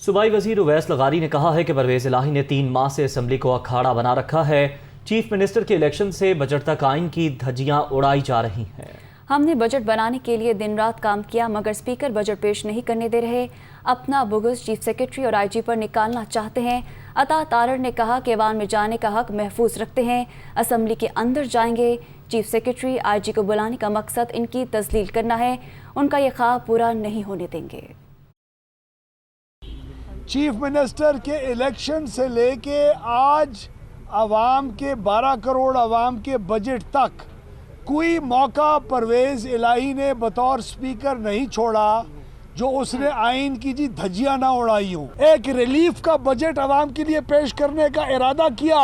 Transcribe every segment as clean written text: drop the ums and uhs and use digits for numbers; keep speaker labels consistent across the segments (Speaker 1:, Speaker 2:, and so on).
Speaker 1: صوبائی وزیر اویس لغاری نے کہا ہے کہ پرویز الہی نے 3 ماہ سے اسمبلی کو اکھاڑا بنا رکھا ہے۔ چیف منسٹر کے الیکشن سے بجٹ تک آئین کی دھجیاں اڑائی جا رہی ہیں۔
Speaker 2: ہم نے بجٹ بنانے کے لیے دن رات کام کیا مگر اسپیکر بجٹ پیش نہیں کرنے دے رہے۔ اپنا بغض چیف سیکرٹری اور آئی جی پر نکالنا چاہتے ہیں۔ عطا تارڑ نے کہا کہ ایوان میں جانے کا حق محفوظ رکھتے ہیں، اسمبلی کے اندر جائیں گے۔ چیف سیکرٹری آئی جی کو بلانے کا مقصد ان کی تذلیل کرنا ہے، ان کا یہ خواب پورا نہیں ہونے دیں گے۔
Speaker 3: چیف منسٹر کے الیکشن سے لے کے آج عوام کے 12 کروڑ عوام کے بجٹ تک کوئی موقع پرویز الہی نے بطور سپیکر نہیں چھوڑا جو اس نے آئین کی دھجیاں نہ اڑائی ہوں۔ ایک ریلیف کا بجٹ عوام کے لیے پیش کرنے کا ارادہ کیا،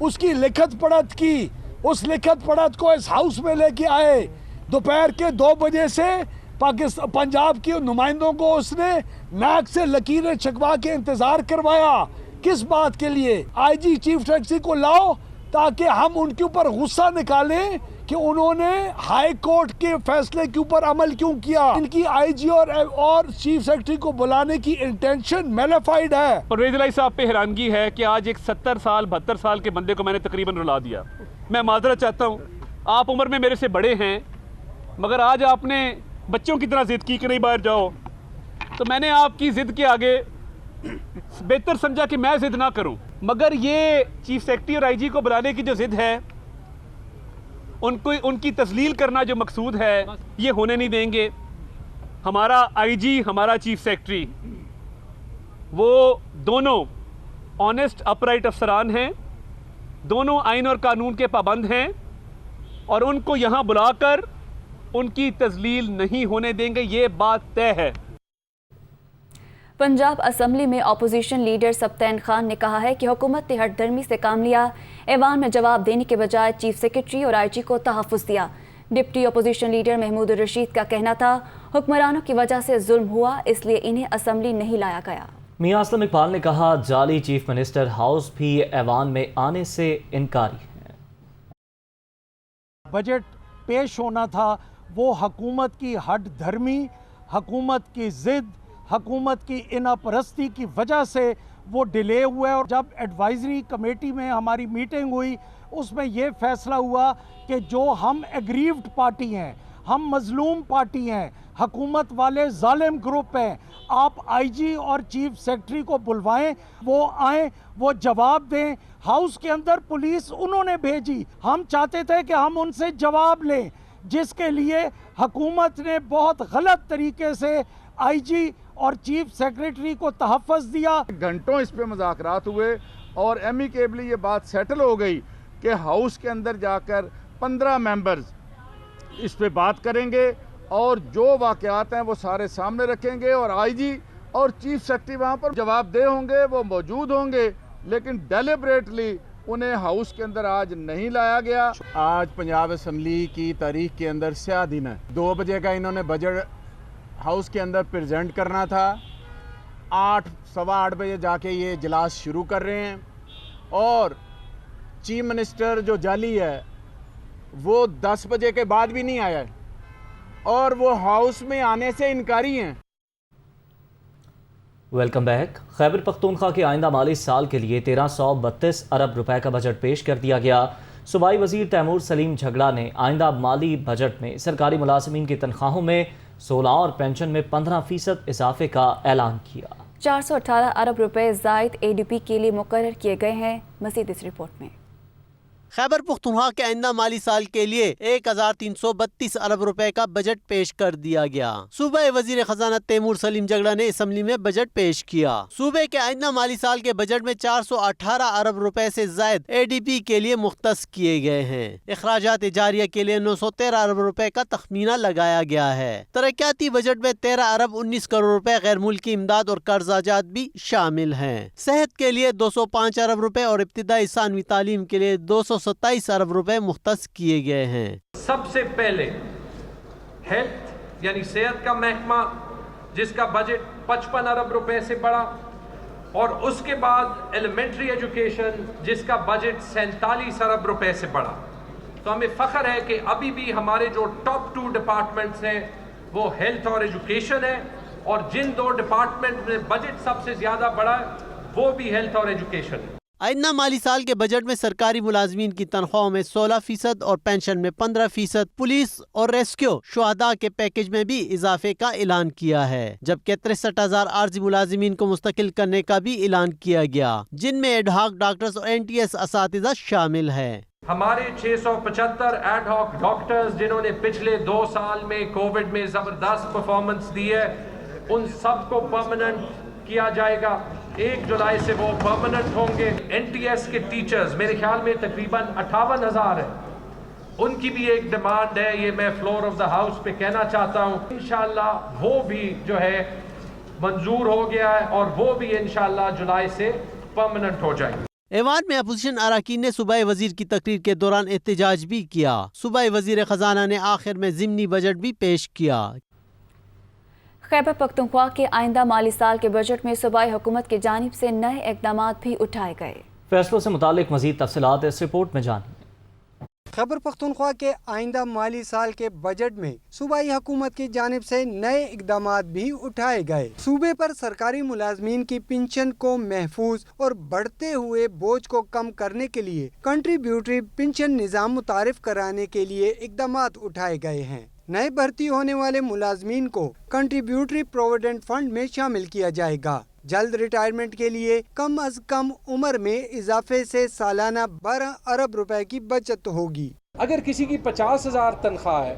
Speaker 3: اس کی لکھت پڑھت کی، اس لکھت پڑھت کو اس ہاؤس میں لے کے آئے۔ دوپہر کے 2 بجے سے پنجاب کے نمائندوں کو اس نے ناک سے لکیریں چکوا کے انتظار کروایا۔ کس بات کے لیے؟ آئی جی چیف سیکرٹری کو لاؤ تاکہ ہم ان کے اوپر غصہ نکالیں کہ انہوں نے ہائی کورٹ کے فیصلے کے اوپر عمل کیوں کیا۔ ان کی آئی جی اور چیف سیکرٹری کو بلانے کی انٹینشن میلیفائڈ ہے۔
Speaker 4: پرویز الہی صاحب پہ حیرانگی ہے کہ آج ایک 70 سال 72 سال کے بندے کو میں نے تقریباً رلا دیا۔ میں معذرت چاہتا ہوں، آپ عمر میں میرے سے بڑے ہیں، مگر آج آپ نے بچوں کی طرح ضد کی کہ نہیں باہر جاؤ، تو میں نے آپ کی ضد کے آگے بہتر سمجھا کہ میں ضد نہ کروں۔ مگر یہ چیف سیکرٹری اور آئی جی کو بلانے کی جو ضد ہے، ان کی تذلیل کرنا جو مقصود ہے، یہ ہونے نہیں دیں گے۔ ہمارا آئی جی، ہمارا چیف سیکرٹری، وہ دونوں آنیسٹ اپرائٹ افسران ہیں، دونوں آئین اور قانون کے پابند ہیں، اور ان کو یہاں بلا کر ان کی تذلیل نہیں ہونے دیں گے، یہ بات طے ہے۔
Speaker 2: پنجاب اسمبلی میں اپوزیشن لیڈر سبطین خان نے کہا ہے کہ حکومت نے ہٹ دھرمی سے کام لیا، ایوان میں جواب دینے کے بجائے چیف سیکرٹری اور آئی جی کو تحفظ دیا۔ ڈپٹی اپوزیشن لیڈر محمود الرشید کا کہنا تھا حکمرانوں کی وجہ سے ظلم ہوا، اس لیے انہیں اسمبلی نہیں لایا گیا۔
Speaker 1: میاں اسلم اقبال نے کہا جعلی چیف منسٹر ہاؤس بھی ایوان میں آنے سے انکاری ہے۔
Speaker 5: بجٹ پیش ہونا تھا، وہ حکومت کی ہٹ دھرمی، حکومت کی ضد، حکومت کی انا پرستی کی وجہ سے وہ ڈیلے ہوا ہے۔ اور جب ایڈوائزری کمیٹی میں ہماری میٹنگ ہوئی، اس میں یہ فیصلہ ہوا کہ جو ہم ایگریوڈ پارٹی ہیں، ہم مظلوم پارٹی ہیں، حکومت والے ظالم گروپ ہیں، آپ آئی جی اور چیف سیکرٹری کو بلوائیں، وہ آئیں، وہ جواب دیں۔ ہاؤس کے اندر پولیس انہوں نے بھیجی، ہم چاہتے تھے کہ ہم ان سے جواب لیں، جس کے لیے حکومت نے بہت غلط طریقے سے آئی جی اور چیف سیکرٹری کو تحفظ دیا۔
Speaker 6: گھنٹوں اس پہ مذاکرات ہوئے اور ایمیکیبلی یہ بات سیٹل ہو گئی کہ ہاؤس کے اندر جا کر 15 ممبرز اس پہ بات کریں گے اور جو واقعات ہیں وہ سارے سامنے رکھیں گے، اور آئی جی اور چیف سیکرٹری وہاں پر جواب دہ ہوں گے، وہ موجود ہوں گے، لیکن ڈیلیبریٹلی انہیں ہاؤس کے اندر آج نہیں لایا گیا۔
Speaker 7: آج پنجاب اسمبلی کی تاریخ کے اندر سیاہ دن ہے۔ 2 بجے کا انہوں نے بجٹ ہاؤس کے اندر پریزنٹ کرنا تھا، 8 سوا 8 بجے جا کے یہ اجلاس شروع کر رہے ہیں، اور چیف منسٹر جو جعلی ہے وہ 10 بجے کے بعد بھی نہیں آیا ہے، اور وہ ہاؤس میں آنے سے انکاری ہیں۔
Speaker 1: Welcome back. خیبر پختونخوا کے آئندہ مالی سال کے لیے 1332 ارب روپے کا بجٹ پیش کر دیا گیا۔ صوبائی وزیر تیمور سلیم جھگڑا نے آئندہ مالی بجٹ میں سرکاری ملازمین کی تنخواہوں میں 16 اور پینشن میں 15% اضافے کا اعلان کیا۔
Speaker 2: 418 ارب روپے زائد اے ڈی پی کے لیے مقرر کیے گئے ہیں، مزید اس رپورٹ میں۔
Speaker 8: خیبر پختونخوا کے آئندہ مالی سال کے لیے 1332 ارب روپے کا بجٹ پیش کر دیا گیا۔ صوبائی وزیر خزانہ تیمور سلیم جھگڑا نے اسمبلی میں بجٹ پیش کیا۔ صوبے کے آئندہ مالی سال کے بجٹ میں 418 ارب روپے سے زائد اے ڈی پی کے لیے مختص کیے گئے ہیں۔ اخراجات جاریہ کے لیے 913 ارب روپے کا تخمینہ لگایا گیا ہے۔ ترقیاتی بجٹ میں 13 ارب 19 کروڑ روپے غیر ملکی امداد اور قرضہ جات بھی شامل ہیں۔ صحت کے لیے 205 ارب روپے اور ابتدائی ثانوی تعلیم کے لیے 227 ارب روپے مختص کیے گئے ہیں۔
Speaker 9: سب سے پہلے ہیلتھ یعنی صحت کا محکمہ جس کا بجٹ 55 ارب روپے سے بڑھا، اور اس کے بعد ایلیمنٹری ایجوکیشن جس کا بجٹ 47 ارب روپے سے بڑھا۔ تو ہمیں فخر ہے کہ ابھی بھی ہمارے جو ٹاپ 2 ڈپارٹمنٹس ہیں وہ ہیلتھ اور ایجوکیشن ہے، اور جن دو ڈپارٹمنٹ میں بجٹ سب سے زیادہ بڑا ہے وہ بھی ہیلتھ اور ایجوکیشن۔
Speaker 8: آئندہ مالی سال کے بجٹ میں سرکاری ملازمین کی تنخواہوں میں 16% اور پینشن میں 15%، پولیس اور ریسکیو شہداء کے پیکج میں بھی اضافے کا اعلان کیا ہے، جبکہ 63,000 عارضی ملازمین کو مستقل کرنے کا بھی اعلان کیا گیا، جن میں ایڈ ہاک ڈاکٹرز اور NTS اساتذہ شامل ہیں۔
Speaker 9: ہمارے 675 ایڈ ہاک ڈاکٹرز جنہوں نے پچھلے 2 سال میں کووڈ میں زبردست پرفارمنس دی ہے، ان سب کو پرماننٹ کیا جائے گا۔ 1 جولائی سے وہ پرماننٹ ہوں گے۔ NTS کے ٹیچرز میرے خیال میں تقریباً 58,000 ہیں، ان کی بھی ایک ڈیمانڈ ہے، یہ میں فلور آف دا ہاؤس پہ کہنا چاہتا ہوں۔ انشاءاللہ وہ بھی جو ہے منظور ہو گیا ہے اور وہ بھی انشاءاللہ جولائی سے پرماننٹ ہو جائیں گے۔
Speaker 8: ایوان میں اپوزیشن اراکین نے صوبائی وزیر کی تقریر کے دوران احتجاج بھی کیا۔ صوبائی وزیر خزانہ نے آخر میں ضمنی بجٹ بھی پیش کیا۔
Speaker 2: خیبر پختونخوا کے آئندہ مالی سال کے بجٹ میں صوبائی حکومت کی جانب سے نئے اقدامات بھی اٹھائے گئے۔
Speaker 1: فیصلوں سے متعلق مزید تفصیلات اس رپورٹ میں جانیں۔
Speaker 10: خیبر پختونخوا کے آئندہ مالی سال کے بجٹ میں صوبائی حکومت کی جانب سے نئے اقدامات بھی اٹھائے گئے۔ صوبے پر سرکاری ملازمین کی پنشن کو محفوظ اور بڑھتے ہوئے بوجھ کو کم کرنے کے لیے کنٹریبیوٹری پنشن نظام متعارف کرانے کے لیے اقدامات اٹھائے گئے ہیں۔ نئے بھرتی ہونے والے ملازمین کو کنٹریبیوٹری پروویڈنٹ فنڈ میں شامل کیا جائے گا۔ جلد ریٹائرمنٹ کے لیے کم از کم عمر میں اضافے سے سالانہ 12 ارب روپے کی بچت ہوگی۔
Speaker 9: اگر کسی کی 50,000 تنخواہ ہے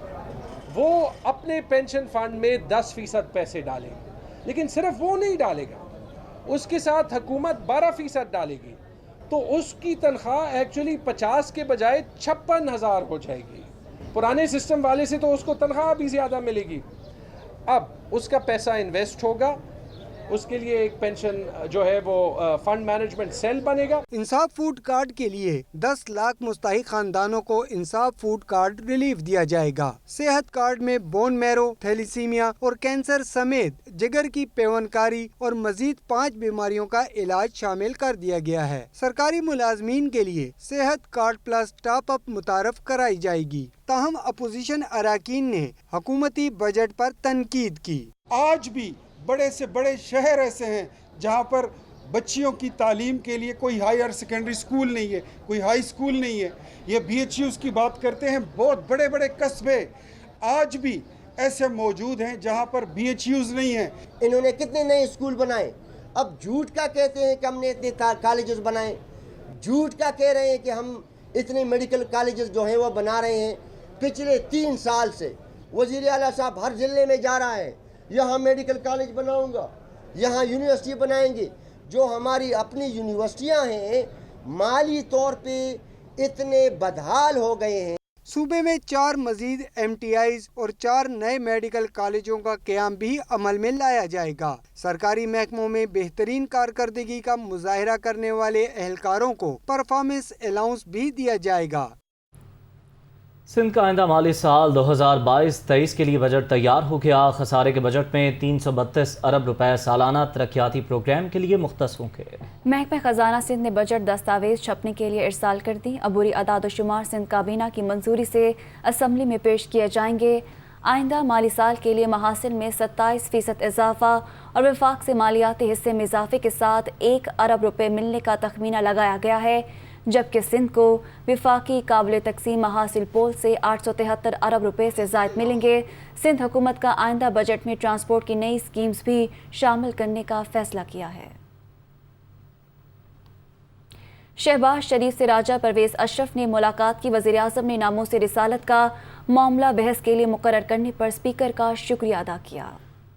Speaker 9: وہ اپنے پینشن فنڈ میں 10% پیسے ڈالے گا، لیکن صرف وہ نہیں ڈالے گا، اس کے ساتھ حکومت 12% ڈالے گی، تو اس کی تنخواہ ایکچولی 50 کے بجائے 56,000 ہو جائے گی۔ پرانے سسٹم والے سے تو اس کو تنخواہ بھی زیادہ ملے گی۔ اب اس کا پیسہ انویسٹ ہوگا، اس کے لیے ایک پینشن جو ہے وہ فنڈ مینجمنٹ سیل بنے گا۔
Speaker 10: انصاف فوڈ کارڈ کے لیے 10 لاکھ مستحق خاندانوں کو انصاف فوڈ کارڈ ریلیف دیا جائے گا۔ صحت کارڈ میں بون میرو، تھیلیسیمیا اور کینسر سمیت جگر کی پیوندکاری اور مزید 5 بیماریوں کا علاج شامل کر دیا گیا ہے۔ سرکاری ملازمین کے لیے صحت کارڈ پلس ٹاپ اپ متعارف کرائی جائے گی۔ تاہم اپوزیشن اراکین نے حکومتی بجٹ پر تنقید کی۔
Speaker 11: آج بھی بڑے سے بڑے شہر ایسے ہیں جہاں پر بچیوں کی تعلیم کے لیے کوئی ہائر سیکنڈری سکول نہیں ہے، کوئی ہائی سکول نہیں ہے۔ یہ BHUs کی بات کرتے ہیں، بہت بڑے بڑے قصبے آج بھی ایسے موجود ہیں جہاں پر BHUs نہیں ہیں۔
Speaker 12: انہوں نے کتنے نئے اسکول بنائے، اب جھوٹ کا کہتے ہیں کہ ہم نے اتنے کالجز بنائے، جھوٹ کا کہہ رہے ہیں کہ ہم اتنے میڈیکل کالجز جو ہیں وہ بنا رہے ہیں۔ پچھلے 3 سال سے وزیر اعلیٰ صاحب ہر ضلع میں جا رہا ہے، یہاں میڈیکل کالج بناؤں گا، یہاں یونیورسٹی بنائیں گے۔ جو ہماری اپنی یونیورسٹیاں ہیں مالی طور پہ اتنے بدحال ہو گئے ہیں۔
Speaker 10: صوبے میں 4 مزید MTIs اور 4 نئے میڈیکل کالجوں کا قیام بھی عمل میں لایا جائے گا۔ سرکاری محکموں میں بہترین کارکردگی کا مظاہرہ کرنے والے اہلکاروں کو پرفارمنس الاؤنس بھی دیا جائے گا۔
Speaker 1: سندھ کا آئندہ مالی سال 2022-23 کے لیے بجٹ تیار ہو گیا۔ خسارے کے بجٹ میں 332 ارب روپے سالانہ ترقیاتی پروگرام کے لیے مختص ہوں گے۔
Speaker 2: محکمہ خزانہ سندھ نے بجٹ دستاویز چھپنے کے لیے ارسال کر دی۔ عبوری اعداد و شمار سندھ کابینہ کی منظوری سے اسمبلی میں پیش کیے جائیں گے۔ آئندہ مالی سال کے لیے محاصل میں 27% اضافہ اور وفاق سے مالیاتی حصے میں اضافے کے ساتھ 1 ارب روپے ملنے کا تخمینہ لگایا گیا ہے، جبکہ سندھ کو وفاقی قابل تقسیم محاصل پول سے 873 ارب روپے سے زائد ملیں گے۔ سندھ حکومت کا آئندہ بجٹ میں ٹرانسپورٹ کی نئی اسکیمز بھی شامل کرنے کا فیصلہ کیا ہے۔ شہباز شریف سے راجہ پرویز اشرف نے ملاقات کی۔ وزیر اعظم نے ناموس رسالت کا معاملہ بحث کے لیے مقرر کرنے پر اسپیکر کا شکریہ ادا کیا۔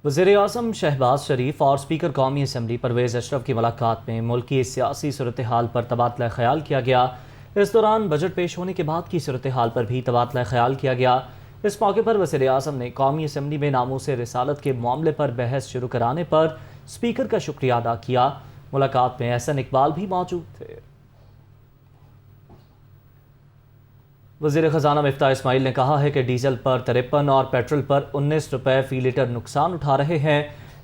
Speaker 1: وزیر اعظم شہباز شریف اور اسپیکر قومی اسمبلی پرویز اشرف کی ملاقات میں ملکی سیاسی صورتحال پر تبادلہ خیال کیا گیا۔ اس دوران بجٹ پیش ہونے کے بعد کی صورتحال پر بھی تبادلہ خیال کیا گیا۔ اس موقع پر وزیر اعظم نے قومی اسمبلی میں ناموس رسالت کے معاملے پر بحث شروع کرانے پر اسپیکر کا شکریہ ادا کیا۔ ملاقات میں احسن اقبال بھی موجود تھے۔ وزیر خزانہ مفتاح اسماعیل نے کہا ہے کہ ڈیزل پر 53 اور پیٹرول پر 19 روپے فی لیٹر نقصان اٹھا رہے ہیں۔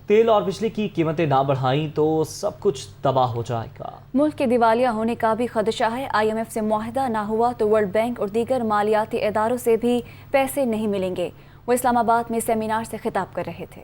Speaker 1: تیل اور بجلی کی قیمتیں نہ بڑھائیں تو سب کچھ تباہ ہو جائے گا۔
Speaker 2: ملک کے دیوالیہ ہونے کا بھی خدشہ ہے۔ IMF سے معاہدہ نہ ہوا تو ورلڈ بینک اور دیگر مالیاتی اداروں سے بھی پیسے نہیں ملیں گے۔ وہ اسلام آباد میں سیمینار سے خطاب کر رہے تھے۔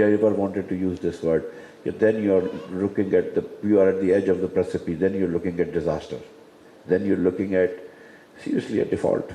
Speaker 13: never wanted to use this word, that then you are at the edge of the precipice, then you're looking at disaster, then you're looking at seriously a default.